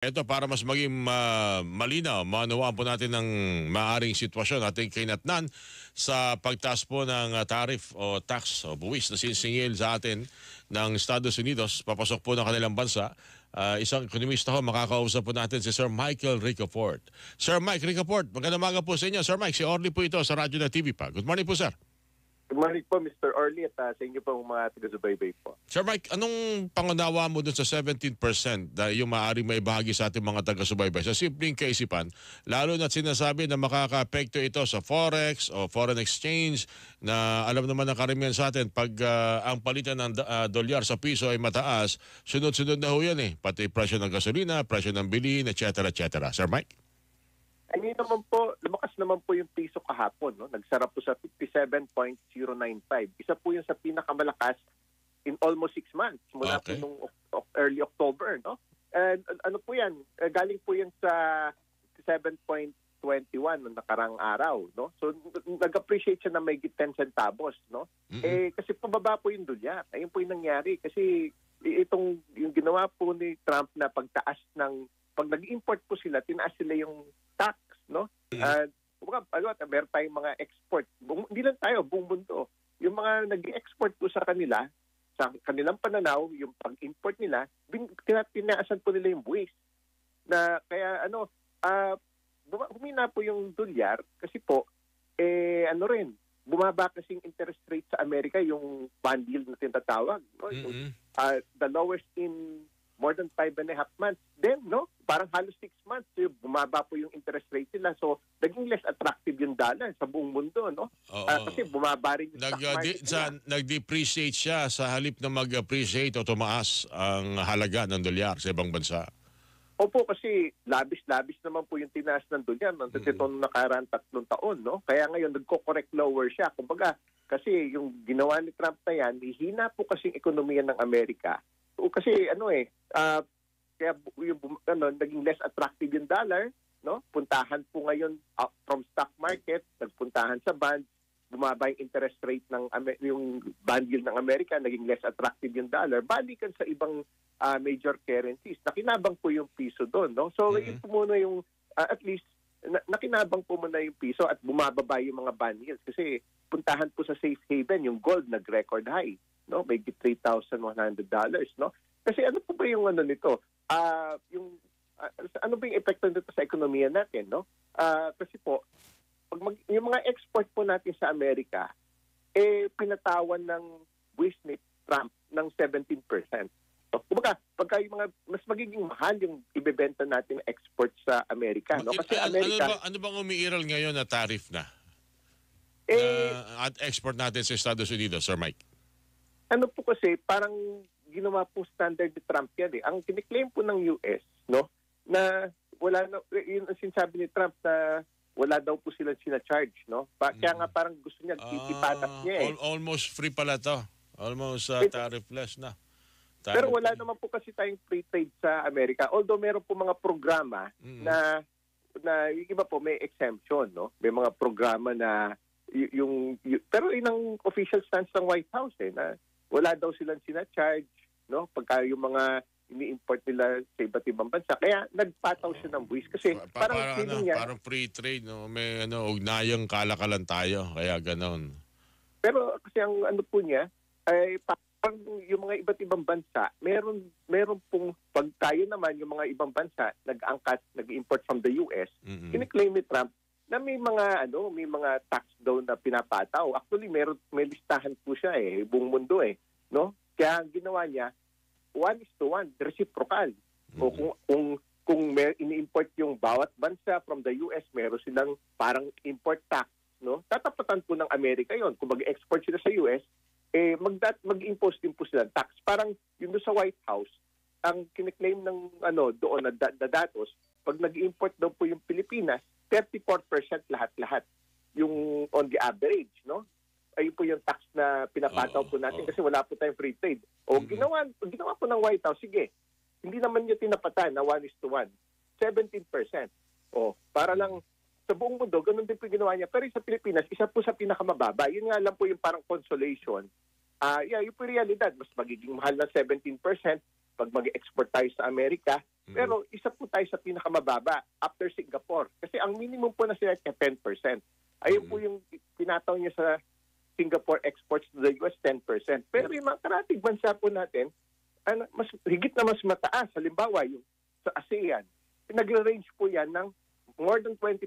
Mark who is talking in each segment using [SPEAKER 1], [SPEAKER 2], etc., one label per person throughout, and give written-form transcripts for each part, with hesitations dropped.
[SPEAKER 1] Ito para mas maging malinaw, maunawaan po natin ng maaring sitwasyon ating kinatnan sa pagtaas po ng tariff o tax o buwis na sinisingil sa atin ng Estados Unidos papasok po ng kanilang bansa. Isang ekonomista ho, makakausap po natin si Sir Michael Ricafort. Sir Mike Ricafort, magandang umaga po sa inyo. Sir Mike, si Orly po ito sa Radyo na TV pa. Good morning po, sir.
[SPEAKER 2] Good morning po, Mr. Orly, at sa inyo po mga taga-subaybay po.
[SPEAKER 1] Sir Mike, anong pangunawa mo dun sa 17% na yung maaaring may bahagi sa ating mga taga-subaybay? Sa simpleng kaisipan, lalo na sinasabi na makaka-apekto ito sa forex o foreign exchange na alam naman ng karamihan sa atin pag ang palitan ng dolyar sa piso ay mataas, sunod-sunod na ho yan eh. Pati presyo ng gasolina, presyo ng bilhin, etc. etc. Sir Mike?
[SPEAKER 2] Ayun naman po, lumakas naman po yung piso kahapon. No? Nagsara po sa 57.095. Isa po yung sa pinakamalakas in almost 6 months mula po nung early October. No? And ano po yan? Galing po yan sa 7.21 noong nakarang araw. No? So nag-appreciate siya na may 10 centavos. No? Kasi pababa po yung dolyar. Ayun po yung nangyari. Kasi itong yung ginawa po ni Trump na pagtaas ng pag nag-import po sila, tinaas sila yung tax, no? Meron tayong mga export. Hindi lang tayo, buong mundo. Yung mga nag-export po sa kanila, sa kanilang pananaw, yung pag-import nila, tinaasan po nila yung buwis. Na kaya humina po yung dolyar kasi po, bumaba kasing interest rate sa Amerika, yung bond yield na tinatawag. No? The lowest in more than 5.5 months. Then, no? Parang halos 6 months. So, bumaba po yung interest rate nila. So, naging less attractive yung dollar sa buong mundo, no? Kasi bumaba rin yung stock market nila.
[SPEAKER 1] Nag-depreciate siya sa halip na mag-appreciate o tumaas ang halaga ng dolyar sa ibang bansa.
[SPEAKER 2] Opo, kasi labis-labis naman po yung tinaas ng dolyar nung nakaraan 3 taon, no? Kaya ngayon, nagko-correct lower siya. Kumbaga, kasi yung ginawa ni Trump na yan, hihina po kasing ekonomiya ng Amerika. Kasi kaya naging less attractive yung dollar, no? Puntahan po ngayon from stock market, nagpuntahan sa bonds, bumaba yung interest rate ng yung bond yield ng Amerika, naging less attractive yung dollar. Balikan sa ibang major currencies, nakinabang po yung piso doon, no? So yun po muna yung at least nakinabang po muna yung piso at bumababa yung mga bond yields kasi puntahan po sa safe haven yung gold nag-record high, no? May $3,100, no? Kasi ano po ba yung nito? Ano ba yung epekto nito sa ekonomiya natin, no? Kasi po, yung mga export po natin sa Amerika, pinatawan ng buwis ni Trump ng 17%. So, kumbaga, pagka yung mga, mas magiging mahal yung ibebenta natin export sa Amerika, no? Kasi Amerika...
[SPEAKER 1] Ano bang umiiral ngayon na tariff na? At export natin sa Estados Unidos, Sir Mike?
[SPEAKER 2] Ano po kasi, parang ginawa po standard ni Trump yan eh. Ang kiniklaim po ng US, no, na wala na, yun ang sinasabi ni Trump na wala daw po sila sina-charge, no? Kaya nga parang gusto niya, ipatas niya eh.
[SPEAKER 1] Almost free pala to. Almost tariffless na.
[SPEAKER 2] Pero wala naman po kasi tayong free trade sa Amerika. Although meron po mga programa na yung iba po may exemption, no? May mga programa na pero yun ang official stance ng White House eh, na wala daw silang sina-charge, no? Pagka yung mga ini-import nila sa iba't ibang bansa. Kaya nagpataw siya ng buwis kasi parang feeling niya...
[SPEAKER 1] Parang free trade, no? May ugnayang kalakalan tayo, kaya ganon.
[SPEAKER 2] Pero kasi ang ano po niya, ay parang yung mga iba't ibang bansa, meron pong, pag tayo naman, yung mga ibang bansa, nag-angkat, nag-import from the US, kiniklaim ni Trump na may mga tax daw na pinapataw. Actually, may listahan po siya eh, buong mundo eh, no? Kaya ang ginawa niya, 1:1, reciprocal. O kung may ini-import yung bawat bansa from the US, meron silang parang import tax, no? Tatapatan po ng Amerika 'yon. Kung mag-export sila sa US, mag-impose din po sila tax. Parang yun doon sa White House, ang kiniklaim ng doon na datos, pag nag-import daw po yung Pilipinas, 34% lahat-lahat yung on the average, no? Ayun po yung tax na pinapataw po natin kasi wala po tayong free trade. O ginawa po ng White House, sige, hindi naman niya tinapatan na 1:1, 17%. O, para lang sa buong mundo, ganun din po ginawa niya. Pero sa Pilipinas, isa po sa pinakamababa. Yun nga lang po yung parang consolation. Yung po realidad, mas magiging mahal na 17%, pag mag-export tayo sa Amerika. Pero isa po tayo sa pinakamababa after Singapore. Kasi ang minimum po na sila ay 10%. Ayun po yung pinataw niya sa Singapore exports to the US, 10%. Pero yung mga karatig bansa po natin, mas higit na mas mataas. Halimbawa, yung sa ASEAN, nagre-range po yan ng more than 20%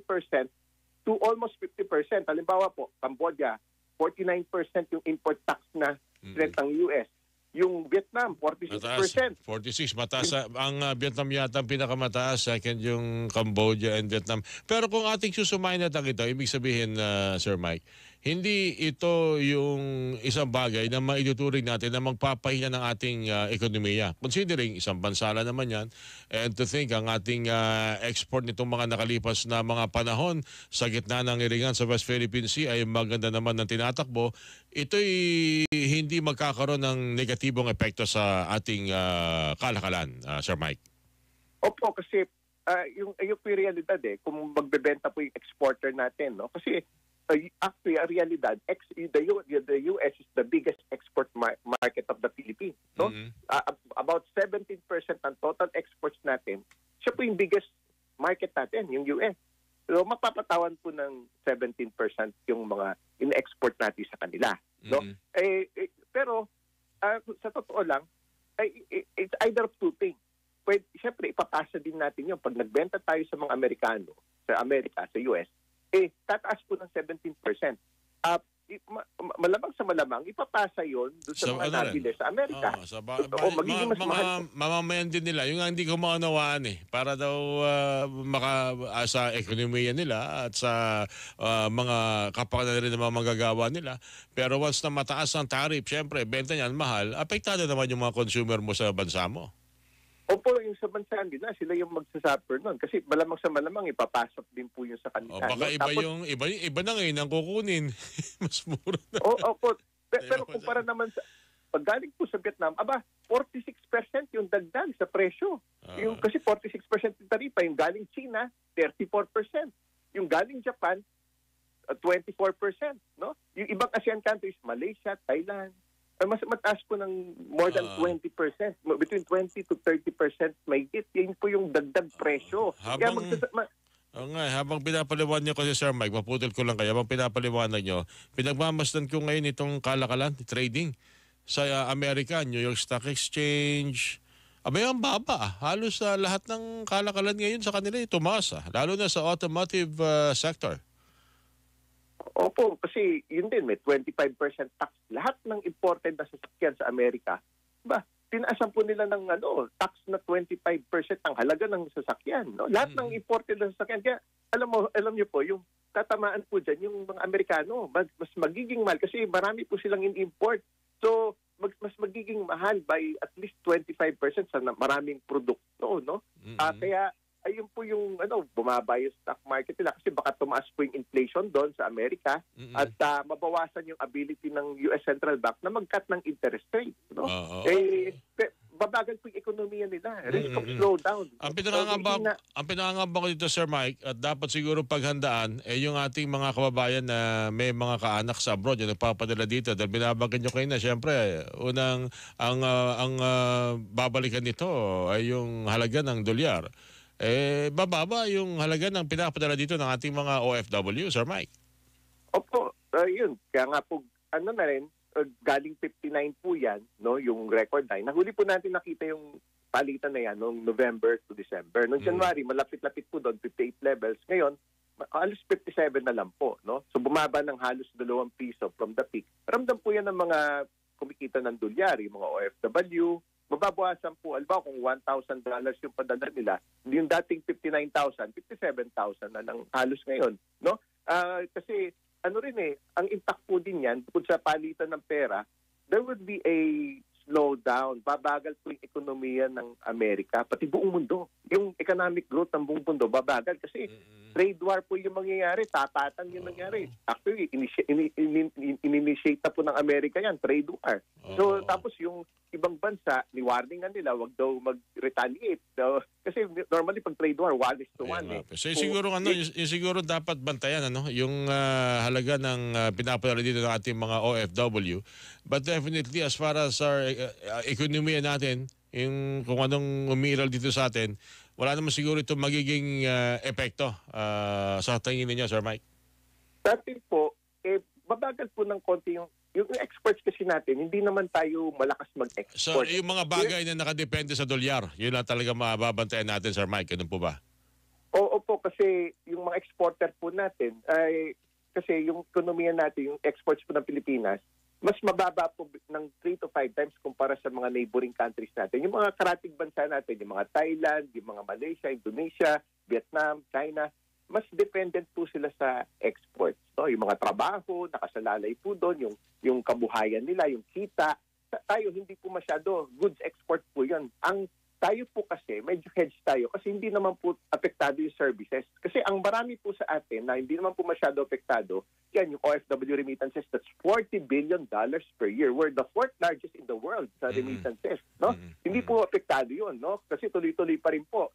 [SPEAKER 2] to almost 50%. Halimbawa po, Cambodia, 49% yung import tax na rent ng US. Yung Vietnam, 46%.
[SPEAKER 1] Mataas. 46. Mataas. Ang Vietnam yata ang pinakamataas. Second yung Cambodia and Vietnam. Pero kung ating susumayin na ito, ibig sabihin, Sir Mike, hindi ito yung isang bagay na maituturing natin na magpapahina ng ating ekonomiya. Considering isang bansala naman yan, and to think ang ating export nitong mga nakalipas na mga panahon sa gitna ng iringan sa West Philippine Sea ay maganda naman ng tinatakbo, ito'y hindi magkakaroon ng negatibong epekto sa ating kalakalan, Sir Mike.
[SPEAKER 2] Opo, kasi yung realidad kung magbebenta po yung exporter natin, no? Kasi actually, a realidad, the US is the biggest export market of the Philippines. No? About 17% ng total exports natin, siya po yung biggest market natin, yung US. So, mapapatawan po ng 17% yung mga in-export natin sa kanila. No? Pero, sa totoo lang, it's either of two things. Siyempre, ipapasa din natin yun. Pag nagbenta tayo sa mga Amerikano, sa Amerika, sa US, tataas po ng 17%. Malamang sa malamang, ipapasa yon doon sa mga nabili sa Amerika. Magiging mas mahal.
[SPEAKER 1] Mamamayan din nila. Yung hindi ko maunawaan para daw sa ekonomiya nila at sa mga kapakanan rin ng mga manggagawa nila. Pero once na mataas ang tariff, syempre, benta niyan mahal, apektado naman yung mga consumer mo sa bansa mo.
[SPEAKER 2] Opo, yung sa bansa nila, sila yung magsasuffer nun. Kasi malamang sa malamang, ipapasok din po yung sa kanila.
[SPEAKER 1] Baka iba na ngayon ang kukunin. Mas mura na.
[SPEAKER 2] Opo. Pero kumpara naman sa, pag galing po sa Vietnam, 46% yung dagdag sa presyo. Kasi 46% yung taripa. Yung galing China, 34%. Yung galing Japan, 24%. No? Yung ibang ASEAN countries, Malaysia, Thailand, mas mataas po ng more than 20%. Between 20 to 30% may hit. Yan po yung dagdag presyo.
[SPEAKER 1] Habang pinapaliwanag nyo kasi, Sir Mike, maputol ko lang kayo, habang pinapaliwanag nyo, pinagmamasdan ko ngayon itong kalakalan, trading sa Amerika, New York Stock Exchange. Abay, ang baba. Halos lahat ng kalakalan ngayon sa kanila tumaas. Lalo na sa automotive sector.
[SPEAKER 2] Opo, kasi yun din, may 25% tax. Lahat ng imported na sasakyan sa Amerika, tinaasan po nila ng tax na 25% ang halaga ng sasakyan. No? Lahat ng imported na sasakyan. Kaya alam niyo po, yung tatamaan po dyan, yung mga Amerikano, mas magiging mahal kasi marami po silang in-import. So, mas magiging mahal by at least 25% sa maraming produkto. No? Kaya, ayun po yung bumaba yung stock market nila kasi baka tumaas po yung inflation doon sa Amerika at mabawasan yung ability ng US Central Bank na mag-cut ng interest rate. No? Babagal po yung ekonomiya nila. Risk of slowdown.
[SPEAKER 1] Ang pinangangamba ko dito, Sir Mike, at dapat siguro paghandaan, yung ating mga kababayan na may mga kaanak sa abroad, yung nagpapadala dito, dahil binabagan nyo kayo na, siyempre, unang ang babalikan nito ay yung halaga ng dolyar. Bababa yung halaga ng pinapadala dito ng ating mga OFW, Sir Mike.
[SPEAKER 2] Opo, yun. Kaya nga po, na rin, galing 59 po yan, no, yung record high. Nahuli po natin nakita yung palitan na yan noong November to December. Noong January, malapit-lapit po doon, 58 levels. Ngayon, halos 57 na lang po. No? So bumaba ng halos 2 piso from the peak. Ramdam po yan ng mga kumikita ng dolyar, yung mga OFW. Mababawasan po, alba kung $1,000 yung padala nila, yung dating 59,000, 57,000 na lang halos ngayon. No? Kasi ang impact po din yan, bukod sa palitan ng pera, there would be a slowdown. Babagal po yung ekonomiya ng Amerika, pati buong mundo. Yung economic growth ng buong mundo, babagal. Kasi trade war po yung mangyayari, tapatan yung nangyari. Actually, in-initiate na po ng Amerika yan, trade war. So, tapos yung ibang bansa, ni-warningan nila, wag daw mag-retaliate. So, kasi normally pag trade war, 1:1.
[SPEAKER 1] So, siguro dapat bantayan yung halaga ng pinapadala dito ng ating mga OFW. But definitely, as far as our ekonomiya natin, yung kung anong umiiral dito sa atin, wala naman siguro ito magiging epekto sa tingin ninyo, Sir Mike?
[SPEAKER 2] Dati po, babagal po ng konti yung exports kasi natin, hindi naman tayo malakas
[SPEAKER 1] So,
[SPEAKER 2] mag-export.
[SPEAKER 1] yung mga bagay na nakadepende sa dolyar, yun lang talaga mababantayan natin, Sir Mike. Ganun po ba?
[SPEAKER 2] Oo po, kasi yung mga exporter po natin, ay kasi yung ekonomiya natin, yung exports po ng Pilipinas, mas mababa po ng 3 to 5 times kumpara sa mga neighboring countries natin. Yung mga karatig bansa natin, yung mga Thailand, yung mga Malaysia, Indonesia, Vietnam, China, mas dependent po sila sa exports. No? Yung mga trabaho, nakasalalay po doon, yung kabuhayan nila, yung kita. Tayo hindi po masyado, goods export po yun. Ang tayo po kasi, medyo hedge tayo kasi hindi naman po apektado yung services. Kasi ang marami po sa atin na hindi naman po masyado apektado, yan yung OFW remittances, that's $40 billion per year. We're the 4th largest in the world sa remittances. No? Hindi po apektado yun, no? Kasi tuloy-tuloy pa rin po.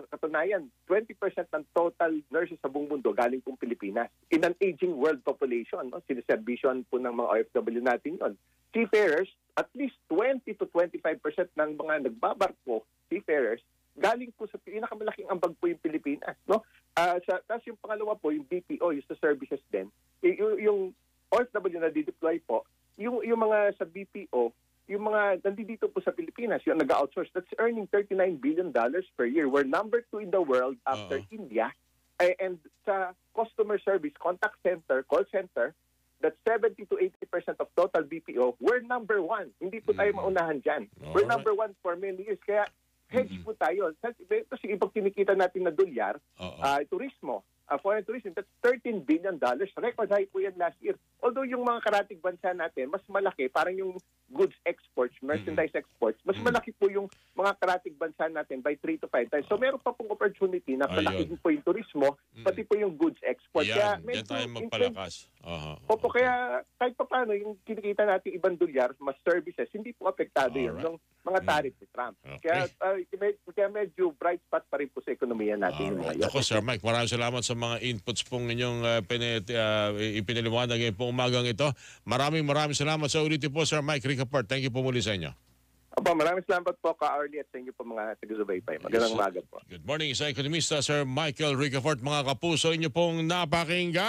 [SPEAKER 2] Katunayan, 20% ng total nurses sa buong mundo galing pong Pilipinas. In an aging world population, no? Sineservisyon po ng mga OFW natin yun. Seafarers, at least 20 to 25% ng mga nagbabarko, seafarers, galing po sa pinakamalaking ambag po yung Pilipinas. No? Tapos yung pangalawa po, yung BPO, yung sa services din, yung OFW na dideploy po, yung mga sa BPO, yung mga nandito po sa Pilipinas, yung nag-outsource, that's earning $39 billion per year. We're number 2 in the world after India. And sa customer service, contact center, call center, that's 70 to 80% of total BPO, we're number 1. Hindi po tayo maunahan dyan. We're number 1 for many years. Kaya hedge po tayo. Kasi ibang kinikita natin na dolyar, turismo, foreign tourism, that's $13 billion. Record high po yan last year. Although yung mga karatig bansa natin, mas malaki, parang yung goods exports, merchandise exports, mas malaki po yung mga karatig bansa natin by 3 to 5 times. So meron pa pong opportunity na palaki po yung turismo, pati po yung goods export.
[SPEAKER 1] Yan, kaya diyan tayo magpalakas.
[SPEAKER 2] Opo, kaya kahit pa paano, yung kinikita natin ibang dolyar, mas services, hindi po apektado yun ng mga tariff ni Trump.
[SPEAKER 1] Okay.
[SPEAKER 2] Kaya medyo bright spot pa rin po sa ekonomiya natin.
[SPEAKER 1] Ako, Sir Mike, maraming salamat sa mga inputs pong inyong ipinaliwanag ngayon pong umagang ito. Maraming salamat sa ulitin po, Sir Mike Ricaport. Thank you po muli sa inyo.
[SPEAKER 2] Opo, maraming salamat po ka-Arlie at sa inyo po mga taga-subaybay. Magandang umaga po.
[SPEAKER 1] Good morning sa ekonomista, Sir Michael Ricaport. Mga kapuso, inyo pong napakinggan.